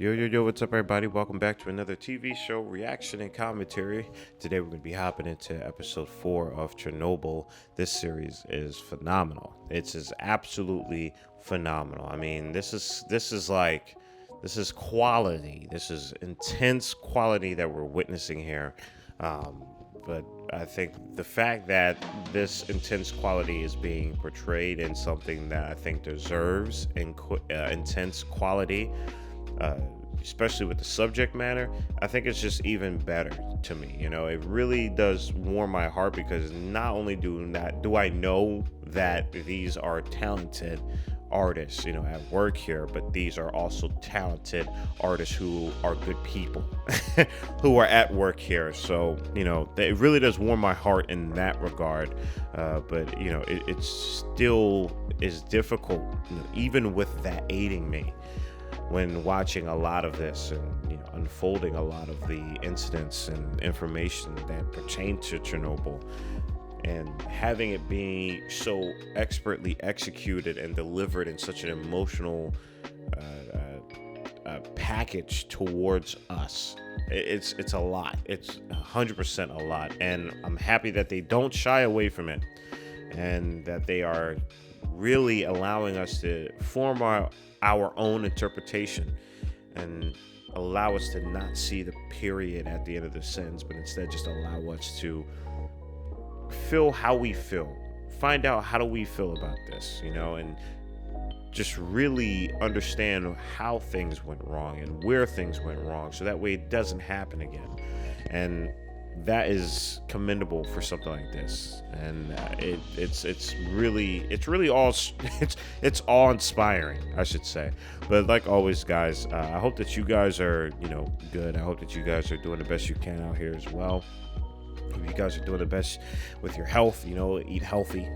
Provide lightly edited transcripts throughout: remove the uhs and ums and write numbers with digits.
Yo, what's up, everybody? Welcome back to another TV show reaction and commentary. Today, we're going to be hopping into episode 4 of Chernobyl. This series is phenomenal. It's absolutely phenomenal. I mean, this is quality. This is intense quality that we're witnessing here. But I think the fact that this intense quality is being portrayed in something that I think deserves intense quality, especially with the subject matter, I think it's just even better to me. You know, it really does warm my heart because not only do I know that these are talented artists, you know, at work here, but these are also talented artists who are good people who are at work here. So, you know, it really does warm my heart in that regard. But, you know, it still is difficult, you know, even with that aiding me when watching a lot of this and, you know, unfolding a lot of the incidents and information that pertain to Chernobyl, and having it be so expertly executed and delivered in such an emotional package towards us. It's a lot. It's 100% a lot, and I'm happy that they don't shy away from it, and that they are really allowing us to form our own interpretation and allow us to not see the period at the end of the sentence, but instead just allow us to feel how we feel, find out how do we feel about this, you know, and just really understand how things went wrong and where things went wrong, so that way it doesn't happen again. And that is commendable for something like this, and it's really awe inspiring, I should say. But like always, guys, I hope that you guys are, you know, good. I hope that you guys are doing the best you can out here as well. Hope you guys are doing the best with your health. You know, eat healthy.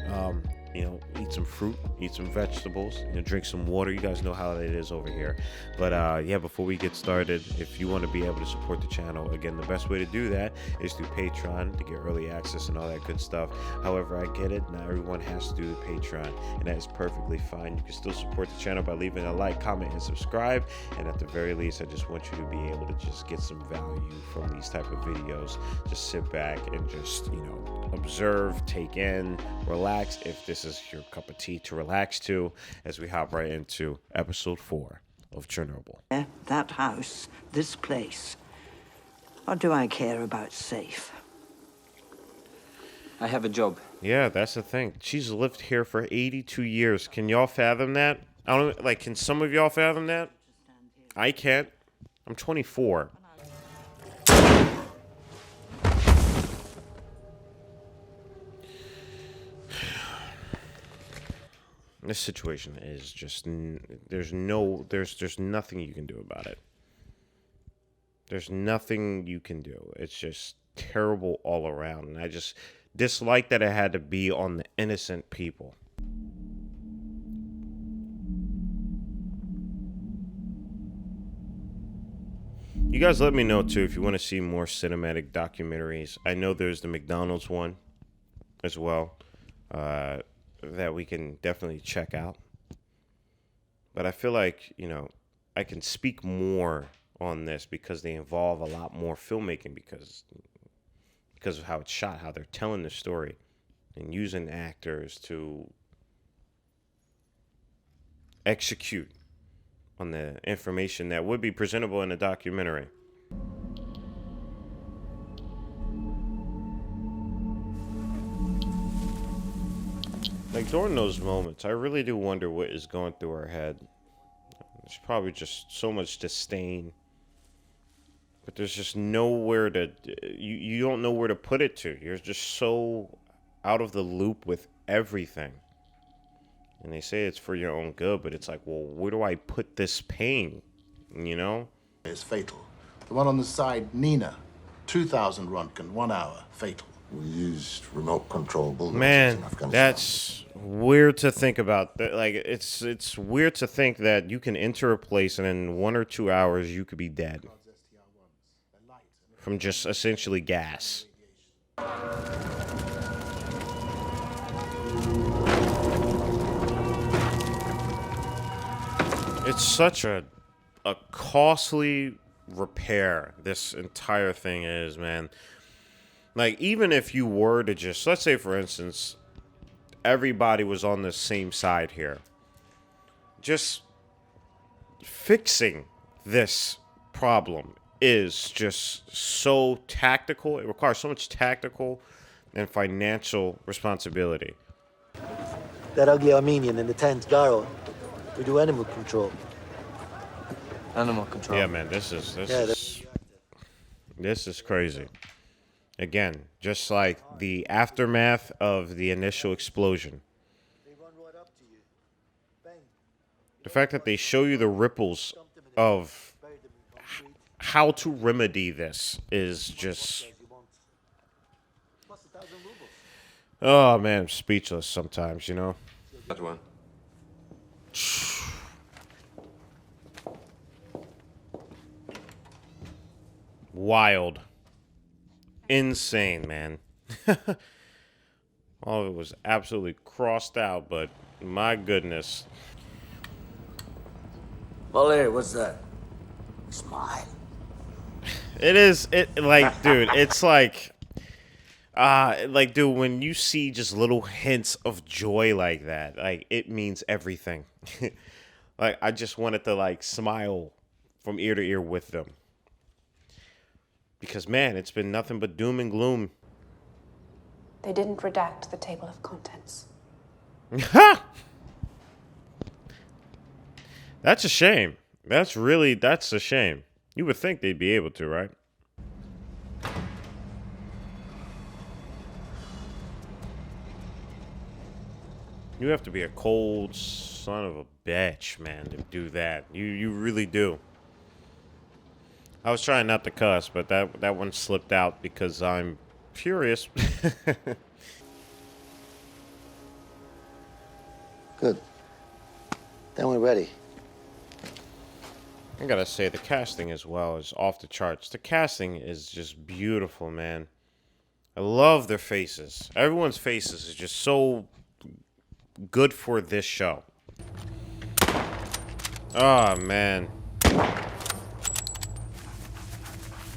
You know, eat some fruit, eat some vegetables, you know, drink some water. You guys know how it is over here. But yeah, before we get started, if you want to be able to support the channel, again, the best way to do that is through Patreon to get early access and all that good stuff. However, I get it, not everyone has to do the Patreon, and that is perfectly fine. You can still support the channel by leaving a like, comment, and subscribe. And at the very least, I just want you to be able to just get some value from these type of videos. Just sit back and just, you know, observe, take in, relax, if this is your cup of tea to relax to, as we hop right into episode 4 of Chernobyl. That house, this place. What do I care about safe? I have a job. Yeah, that's the thing. She's lived here for 82 years. Can y'all fathom that? I don't, like, can some of y'all fathom that? I can't. I'm 24. This situation is just, there's nothing you can do about it. There's nothing you can do. It's just terrible all around. And I just dislike that it had to be on the innocent people. You guys let me know too if you want to see more cinematic documentaries. I know there's the McDonald's one as well. That we can definitely check out. But I feel like, you know, I can speak more on this because they involve a lot more filmmaking because of how it's shot, how they're telling the story, and using actors to execute on the information that would be presentable in a documentary. Like, during those moments, I really do wonder what is going through her head. There's probably just so much disdain. But there's just nowhere to... You don't know where to put it to. You're just so out of the loop with everything. And they say it's for your own good, but it's like, well, where do I put this pain? You know? It's fatal. The one on the side, Nina. 2,000 Rontgen, 1 hour, fatal. We used remote control bulldozers Man, in Afghanistan. that's weird to think about. Like, it's weird to think that you can enter a place and in 1 or 2 hours you could be dead from just essentially gas. It's such a a costly repair this entire thing is, man. Like, even if you were to just, let's say, for instance, everybody was on the same side here. Just fixing this problem is just so tactical. It requires so much tactical and financial responsibility. That ugly Armenian in the tent, Garo. We do animal control. Animal control. Yeah, man, this is crazy. Again, just like the aftermath of the initial explosion. The fact that they show you the ripples of how to remedy this is just... Oh, man, I'm speechless sometimes, you know? That one. Wild. Insane, man. All of it was absolutely crossed out, but my goodness. Valer, what's that? Smile. Like, dude, it's like, dude, when you see just little hints of joy like that, like, it means everything. Like, I just wanted to, like, smile from ear to ear with them. Because, man, it's been nothing but doom and gloom. They didn't redact the table of contents. Ha! That's a shame. That's a shame. You would think they'd be able to, right? You have to be a cold son of a bitch, man, to do that. You really do. I was trying not to cuss, but that one slipped out because I'm furious. Good. Then we're ready. I gotta say, the casting as well is off the charts. The casting is just beautiful, man. I love their faces. Everyone's faces is just so good for this show. Oh, man.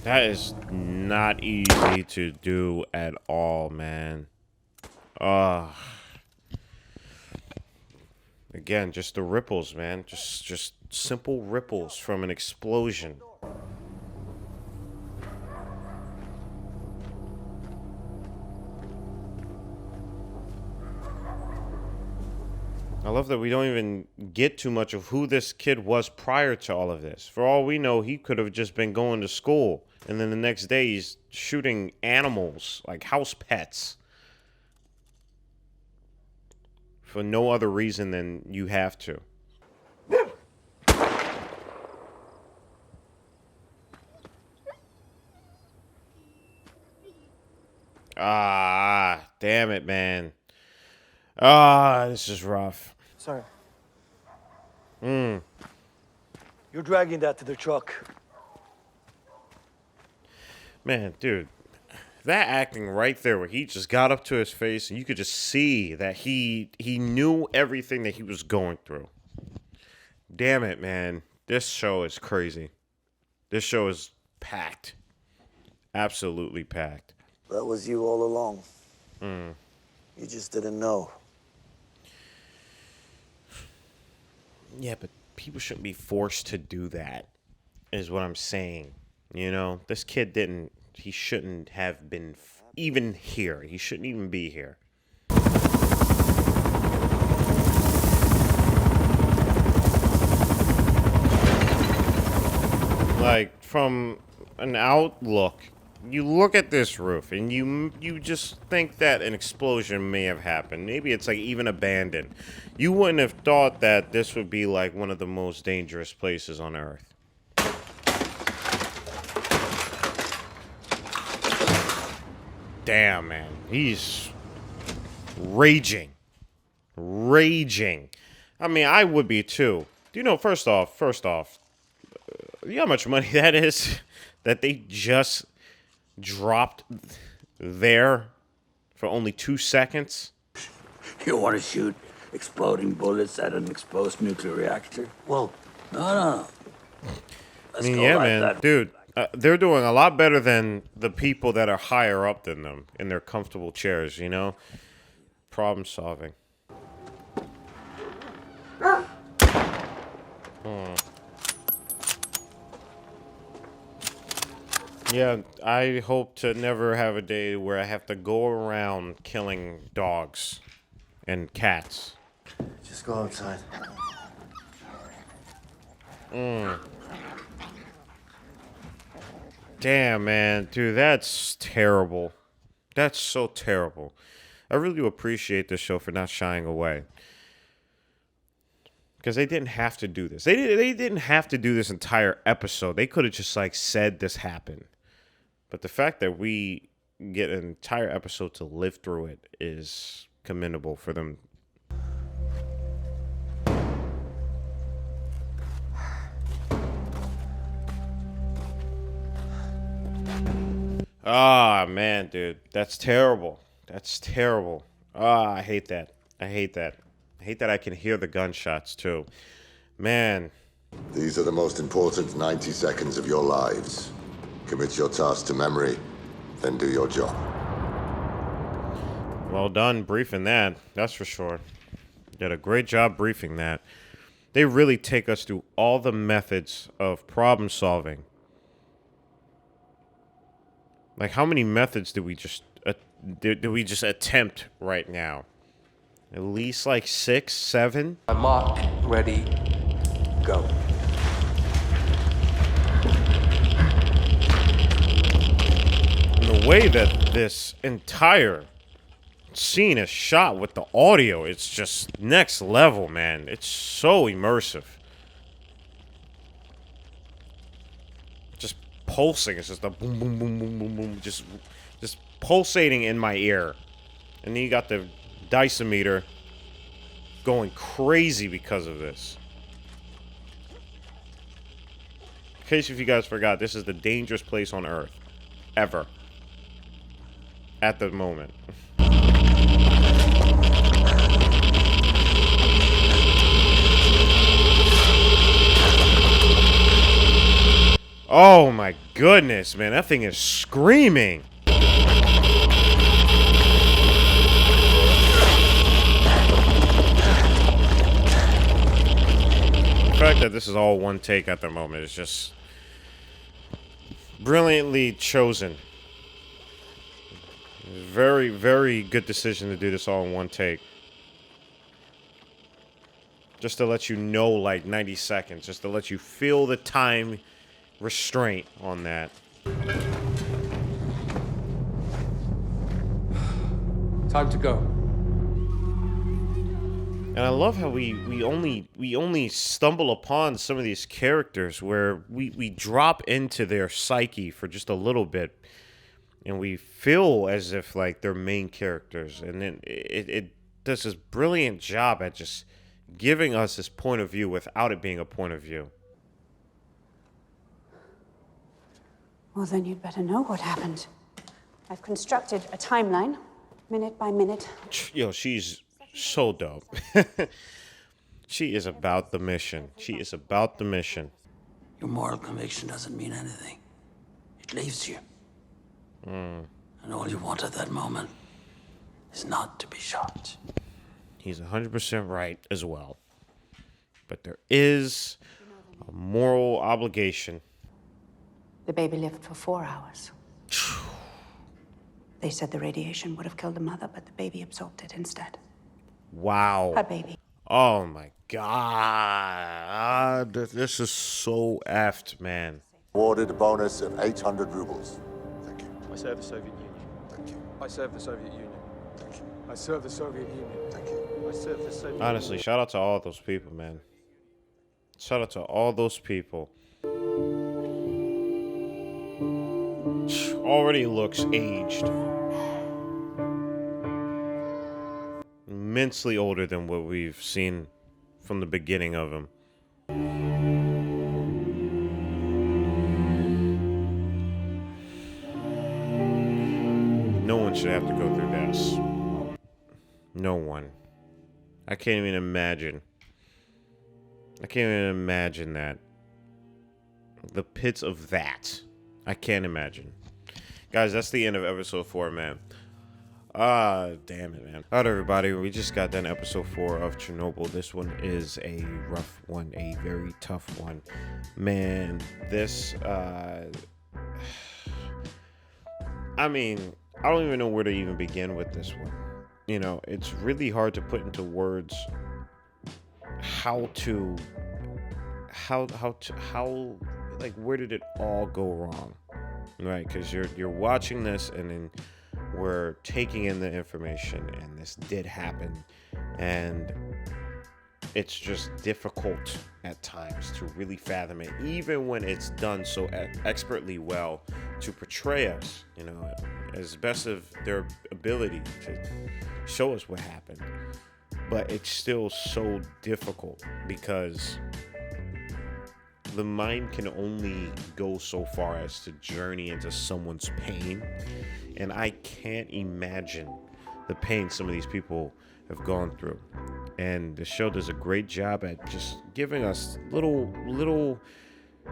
That is not easy to do at all, man. Again, just the ripples, man. Just simple ripples from an explosion. I love that we don't even get too much of who this kid was prior to all of this. For all we know, he could have just been going to school, and then the next day he's shooting animals, like house pets, for no other reason than you have to. Ah, damn it, man. Ah, this is rough. Sir. You're dragging that to the truck. Man, dude, that acting right there where he just got up to his face and you could just see that he knew everything that he was going through. Damn it, man. This show is crazy. This show is packed. Absolutely packed. That was you all along. You just didn't know. Yeah, but people shouldn't be forced to do that, is what I'm saying. You know, this kid he shouldn't have been even here. He shouldn't even be here. Like, from an outlook, you look at this roof and you just think that an explosion may have happened. Maybe it's like even abandoned. You wouldn't have thought that this would be like one of the most dangerous places on Earth. Damn, man. He's raging. Raging. I mean, I would be too. Do you know, first off, you know how much money that is that they just dropped there for only 2 seconds? You want to shoot exploding bullets at an exposed nuclear reactor? Well, No. I mean, yeah, man, dude, they're doing a lot better than the people that are higher up than them in their comfortable chairs, you know? Problem solving. Yeah, I hope to never have a day where I have to go around killing dogs and cats. Just go outside. Damn, man. Dude, that's terrible. That's so terrible. I really do appreciate this show for not shying away. Because they didn't have to do this. They didn't have to do this entire episode. They could have just, like, said this happened. But the fact that we get an entire episode to live through it is commendable for them. Ah, man, dude. That's terrible. That's terrible. Ah, I hate that. I hate that. I hate that I can hear the gunshots, too. Man. These are the most important 90 seconds of your lives. Commit your task to memory, then do your job. Well done briefing that. That's for sure. Did a great job briefing that. They really take us through all the methods of problem solving. Like, how many methods do we just attempt right now? At least like 6, 7. Mark, ready, go. And the way that this entire scene is shot with the audio, it's just next level, man. It's so immersive. Just pulsing. It's just a boom, boom, boom, boom, boom, boom. Just pulsating in my ear. And then you got the Dysometer going crazy because of this. In case if you guys forgot, this is the dangerous place on Earth. Ever. At the moment. Oh my goodness, man. That thing is screaming. The fact that this is all one take at the moment is just brilliantly chosen. Very, very good decision to do this all in one take. Just to let you know, like 90 seconds. Just to let you feel the time restraint on that. Time to go. And I love how we only stumble upon some of these characters where we drop into their psyche for just a little bit, and we feel as if like they're main characters, and then it does this brilliant job at just giving us this point of view without it being a point of view. Well, then you'd better know what happened. I've constructed a timeline, minute by minute. Yo, she's so dope. She is about the mission. She is about the mission. Your moral conviction doesn't mean anything. It leaves you. And all you want at that moment is not to be shot. He's 100% right as well. But there is a moral obligation. The baby lived for 4 hours. They said the radiation would have killed the mother, but the baby absorbed it instead. Wow. Her baby. Oh my God. This is so effed, man. Awarded a bonus of 800 rubles. Thank you. I serve the Soviet Union. Thank you. I serve the Soviet Union. Thank you. I serve the Soviet Union. Thank you. I serve the Soviet Honestly, shout out to all those people, man. Shout out to all those people. Already looks aged. Immensely older than what we've seen from the beginning of him. No one should have to go through this. No one. I can't even imagine. I can't even imagine that. the pits of that. I can't imagine. Guys, that's the end of episode 4, man. Damn it, man. All right, everybody, we just got done episode 4 of Chernobyl. This one is a rough one, a very tough one. Man, this, I mean, I don't even know where to even begin with this one. You know, it's really hard to put into words how like, where did it all go wrong, right? Because you're watching this, and then we're taking in the information, and this did happen, and it's just difficult at times to really fathom it, even when it's done so expertly well to portray us, you know, as best of their ability to show us what happened. But it's still so difficult because the mind can only go so far as to journey into someone's pain. And I can't imagine the pain some of these people have gone through. And the show does a great job at just giving us little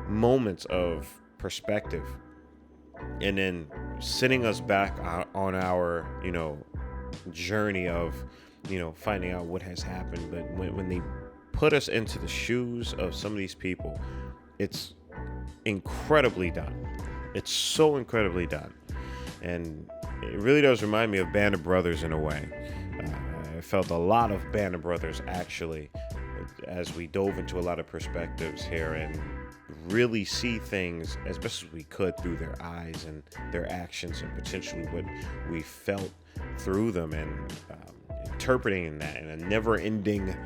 moments of perspective, and then sending us back on our, you know, journey of, you know, finding out what has happened. But when they put us into the shoes of some of these people, it's incredibly done. It's so incredibly done. And it really does remind me of Band of Brothers in a way. I felt a lot of Band of Brothers, actually, as we dove into a lot of perspectives here and really see things as best as we could through their eyes and their actions, and potentially what we felt through them, and interpreting that in a never-ending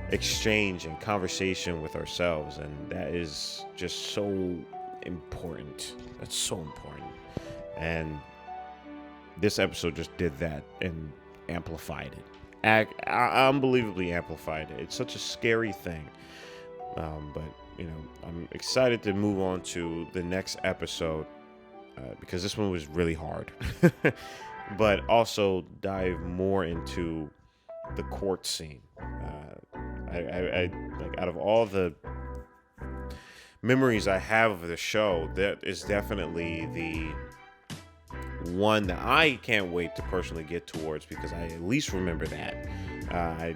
exchange and conversation with ourselves. And that is just so important. That's so important. And this episode just did that and amplified it. Unbelievably amplified it. It's such a scary thing. But, you know, I'm excited to move on to the next episode because this one was really hard. But also dive more into the court scene. I like, out of all the memories I have of the show, that is definitely the one that I can't wait to personally get towards, because I at least remember that. I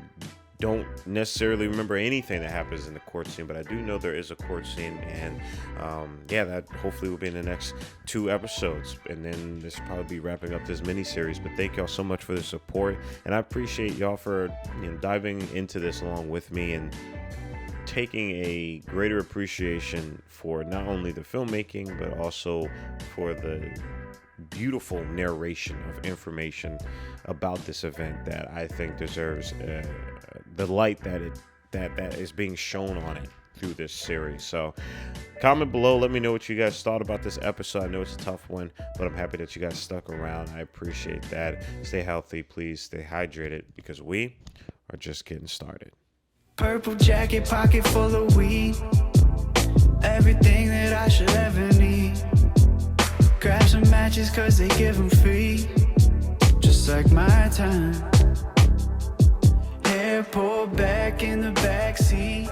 don't necessarily remember anything that happens in the court scene, but I do know there is a court scene, and yeah, that hopefully will be in the next 2 episodes, and then this will probably be wrapping up this mini-series. But thank y'all so much for the support, and I appreciate y'all for, you know, diving into this along with me and taking a greater appreciation for not only the filmmaking, but also for the beautiful narration of information about this event that I think deserves the light that is being shown on it through this series. So comment below, let me know what you guys thought about this episode. I know it's a tough one, but I'm happy that you guys stuck around. I appreciate that. Stay healthy, please stay hydrated, because we are just getting started. Purple jacket, pocket full of weed, everything that I should ever need. Grab some matches cause they give them free, just like my time. Hair pulled back in the backseat.